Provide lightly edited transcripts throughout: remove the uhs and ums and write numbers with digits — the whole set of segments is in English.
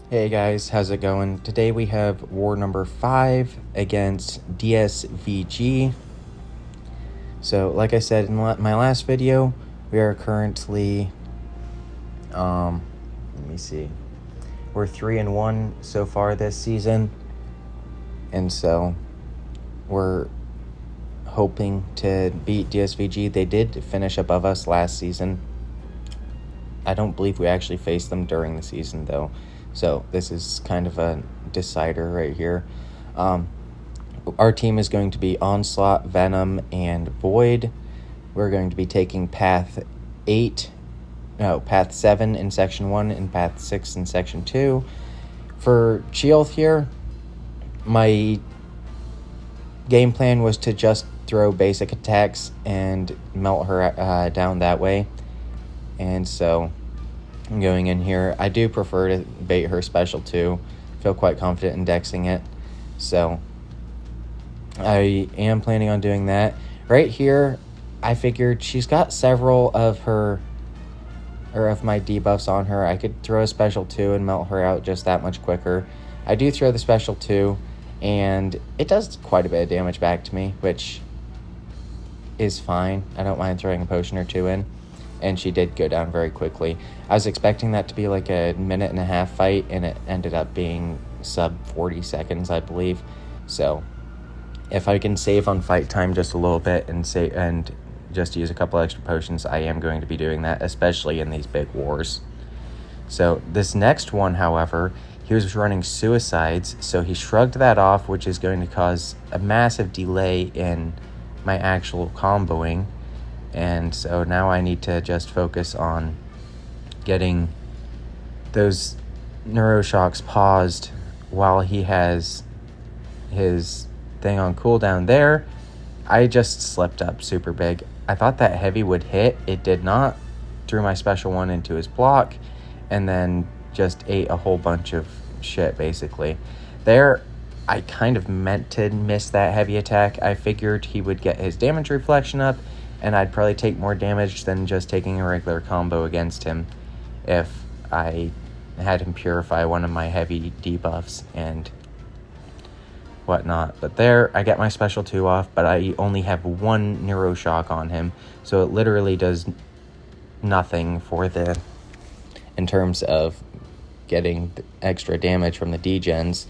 Hey guys, how's it going? Today we have war number 5 against DSVG. So, like I said in my last video, we are currently, let me see, we're 3-1 so far this season, and so we're hoping to beat DSVG. They did finish above us last season. I don't believe we actually faced them during the season though. So this is kind of a decider right here. Our team is going to be Onslaught, Venom, and Void. We're going to be taking Path 7 in Section 1 and Path 6 in Section 2. For C.Av here, my game plan was to just throw basic attacks and melt her down that way. And so I'm going in here. I do prefer to bait her special too. Feel quite confident in dexing it. So I am planning on doing that. Right here, I figured she's got several of my debuffs on her. I could throw a special 2 and melt her out just that much quicker. I do throw the special 2, and it does quite a bit of damage back to me, which is fine. I don't mind throwing a potion or 2 in. And she did go down very quickly. I was expecting that to be like a 1.5-minute fight, and it ended up being sub 40 seconds, I believe. So if I can save on fight time just a little bit and just use a couple extra potions, I am going to be doing that, especially in these big wars. So this next one, however, he was running suicides, so he shrugged that off, which is going to cause a massive delay in my actual comboing. And so now I need to just focus on getting those neuroshocks paused while he has his thing on cooldown there. I just slipped up super big. I thought that heavy would hit. It did not. Threw my special 1 into his block and then just ate a whole bunch of shit, basically. There, I kind of meant to miss that heavy attack. I figured he would get his damage reflection up, and I'd probably take more damage than just taking a regular combo against him if I had him purify one of my heavy debuffs and whatnot. But there, I get my special 2 off, but I only have 1 Neuroshock on him, so it literally does nothing in terms of getting the extra damage from the degens.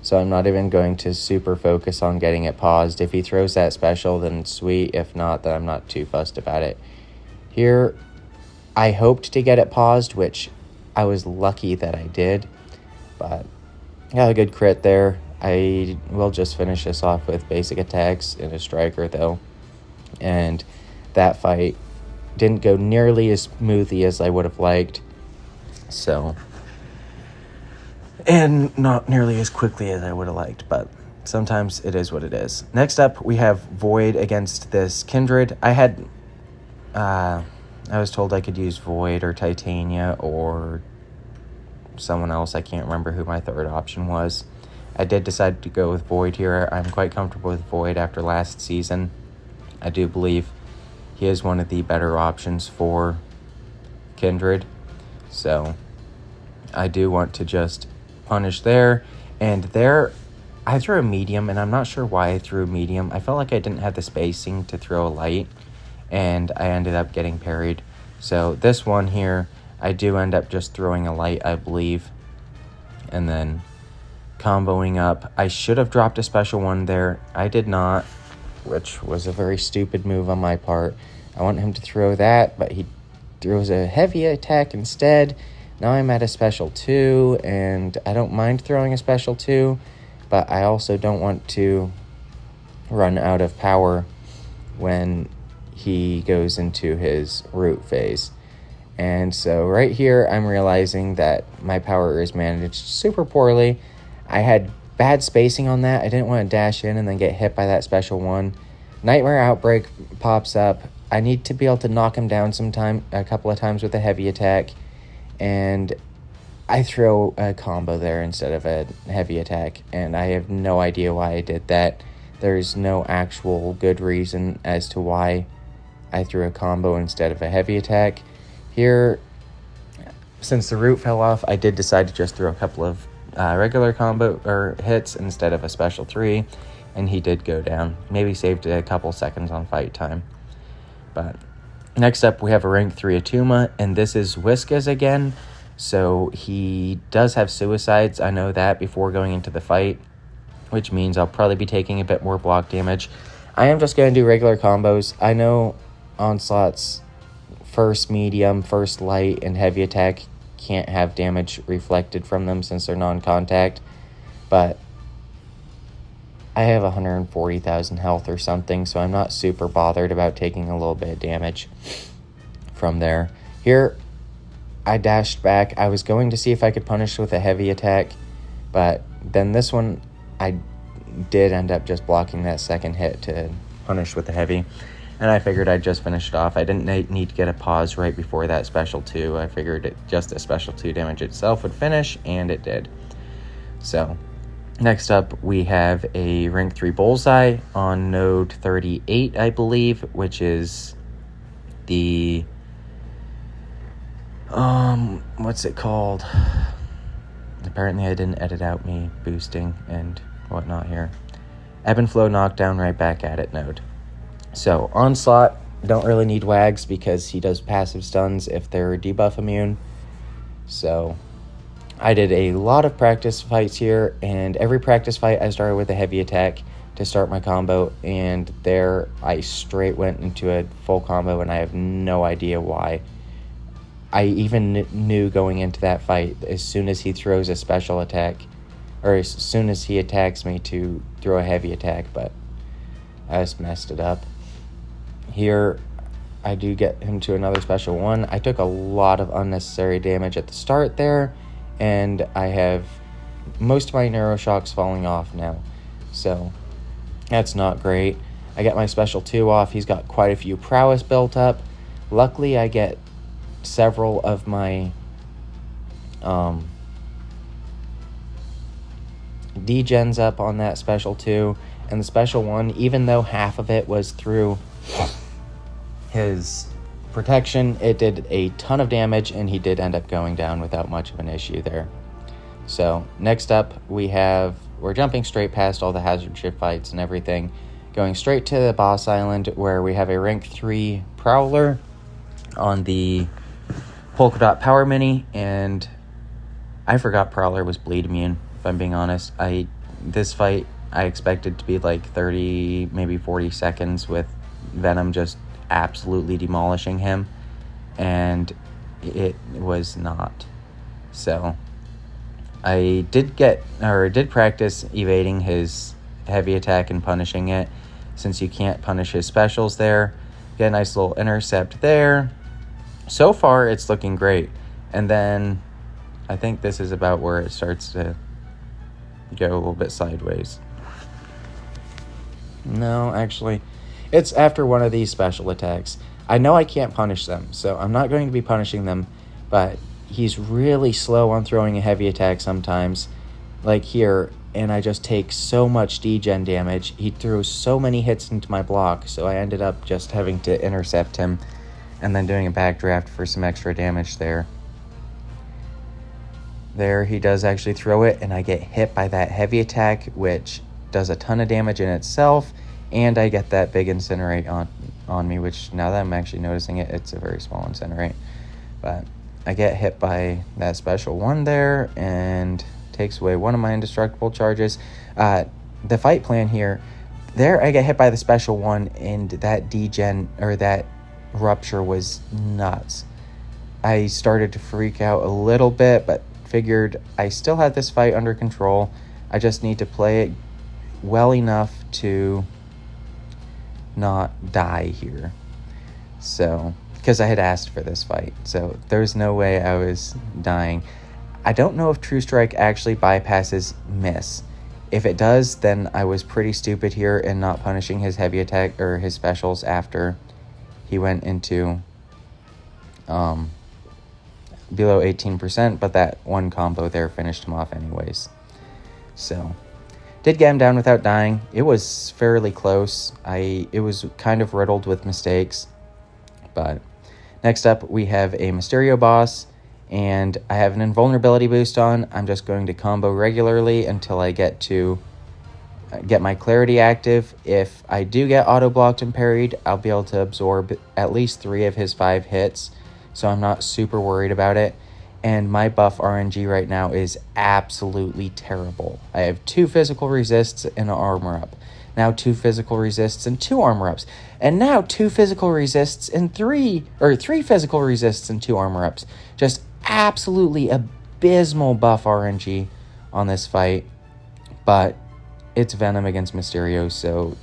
So I'm not even going to super focus on getting it paused. If he throws that special, then sweet. If not, then I'm not too fussed about it. Here, I hoped to get it paused, which I was lucky that I did. But I got a good crit there. I will just finish this off with basic attacks and a striker, though. And that fight didn't go nearly as smoothly as I would have liked. So, and not nearly as quickly as I would have liked, but sometimes it is what it is. Next up, we have Void against this Kindred. I was told I could use Void or Titania or someone else. I can't remember who my third option was. I did decide to go with Void here. I'm quite comfortable with Void after last season. I do believe he is one of the better options for Kindred. So I do want to just punish there. And there, I threw a medium, and I'm not sure why I threw a medium. I felt like I didn't have the spacing to throw a light, and I ended up getting parried. So this one here, I do end up just throwing a light, I believe, and then comboing up. I should have dropped a special 1 there. I did not, which was a very stupid move on my part. I want him to throw that, but he throws a heavy attack instead. Now I'm at a special 2, and I don't mind throwing a special 2, but I also don't want to run out of power when he goes into his root phase. And so right here, I'm realizing that my power is managed super poorly. I had bad spacing on that. I didn't want to dash in and then get hit by that special 1. Nightmare Outbreak pops up. I need to be able to knock him down a couple of times with a heavy attack. And I throw a combo there instead of a heavy attack, and I have no idea why I did that. There's no actual good reason as to why I threw a combo instead of a heavy attack. Here, since the root fell off, I did decide to just throw a couple of regular combo or hits instead of a special 3, and he did go down. Maybe saved a couple seconds on fight time. But next up, we have a rank 3 Atuma, and this is Whiskas again. So he does have suicides. I know that before going into the fight, which means I'll probably be taking a bit more block damage. I am just going to do regular combos. I know Onslaught's first medium, first light, and heavy attack can't have damage reflected from them since they're non-contact, but I have 140,000 health or something, so I'm not super bothered about taking a little bit of damage from there. Here, I dashed back. I was going to see if I could punish with a heavy attack, but then this one, I did end up just blocking that second hit to punish with the heavy, and I figured I'd just finish it off. I didn't need to get a pause right before that special 2. I figured just a special 2 damage itself would finish, and it did. So next up, we have a rank 3 bullseye on node 38, I believe, which is the what's it called? Apparently I didn't edit out me boosting and whatnot here. Ebb and flow knockdown right back at it node. So Onslaught, don't really need wags because he does passive stuns if they're debuff immune. So I did a lot of practice fights here, and every practice fight I started with a heavy attack to start my combo, and there I straight went into a full combo, and I have no idea why. I even knew going into that fight, as soon as he throws a special attack, or as soon as he attacks me, to throw a heavy attack, but I just messed it up. Here, I do get him to another special 1. I took a lot of unnecessary damage at the start there, and I have most of my neuroshocks falling off now, so that's not great. I get my special 2 off. He's got quite a few prowess built up. Luckily, I get several of my degens up on that special 2, and the special 1, even though half of it was through his protection, it did a ton of damage, and he did end up going down without much of an issue there. So next up, we're jumping straight past all the hazard ship fights and everything, going straight to the boss island, where we have a rank 3 prowler on the polka dot power mini, and I forgot prowler was bleed immune, if I'm being honest. This fight I expected to be like 30, maybe 40 seconds with Venom just absolutely demolishing him, and it was not. So I did practice evading his heavy attack and punishing it, since you can't punish his specials there. Get a nice little intercept there. So far, it's looking great. And then I think this is about where it starts to go a little bit sideways. No, actually, it's after one of these special attacks. I know I can't punish them, so I'm not going to be punishing them, but he's really slow on throwing a heavy attack sometimes, like here, and I just take so much degen damage. He threw so many hits into my block, so I ended up just having to intercept him and then doing a backdraft for some extra damage there. There, he does actually throw it, and I get hit by that heavy attack, which does a ton of damage in itself, and I get that big incinerate on me, which now that I'm actually noticing it, it's a very small incinerate. But I get hit by that special 1 there, and takes away one of my indestructible charges. The fight plan here, there I get hit by the special 1, and that degen, or that rupture, was nuts. I started to freak out a little bit, but figured I still had this fight under control. I just need to play it well enough to not die here. So, because I had asked for this fight, so there's no way I was dying. I don't know if True Strike actually bypasses miss. If it does, then I was pretty stupid here in not punishing his heavy attack or his specials after he went into below 18%, but that one combo there finished him off anyways. So, did get him down without dying. It was fairly close. It was kind of riddled with mistakes. But next up, we have a Mysterio boss, and I have an invulnerability boost on. I'm just going to combo regularly until I get my clarity active. If I do get auto-blocked and parried, I'll be able to absorb at least 3 of his 5 hits, so I'm not super worried about it. And my buff RNG right now is absolutely terrible. I have 2 physical resists and an armor up. Now 2 physical resists and 2 armor ups. And now 2 physical resists and 3 physical resists and 2 armor ups. Just absolutely abysmal buff RNG on this fight. But it's Venom against Mysterio, so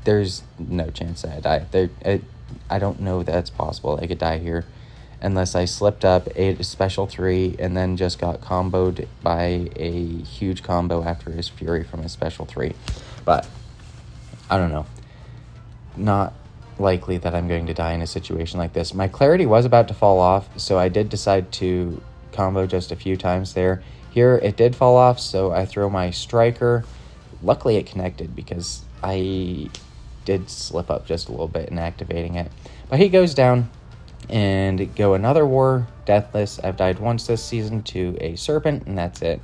there's no chance that I die. I don't know that it's possible I could die here unless I slipped up, ate a special 3, and then just got comboed by a huge combo after his Fury from his special 3. But I don't know. Not likely that I'm going to die in a situation like this. My clarity was about to fall off, so I did decide to combo just a few times there. Here it did fall off, so I throw my striker. Luckily it connected because I did slip up just a little bit in activating it. But he goes down and go another war, deathless. I've died once this season to a serpent, and that's it.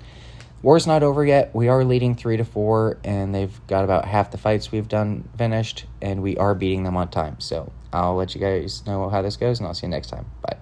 War's not over yet. We are leading 3-4, and they've got about half the fights we've done finished, and we are beating them on time. So I'll let you guys know how this goes, and I'll see you next time. Bye.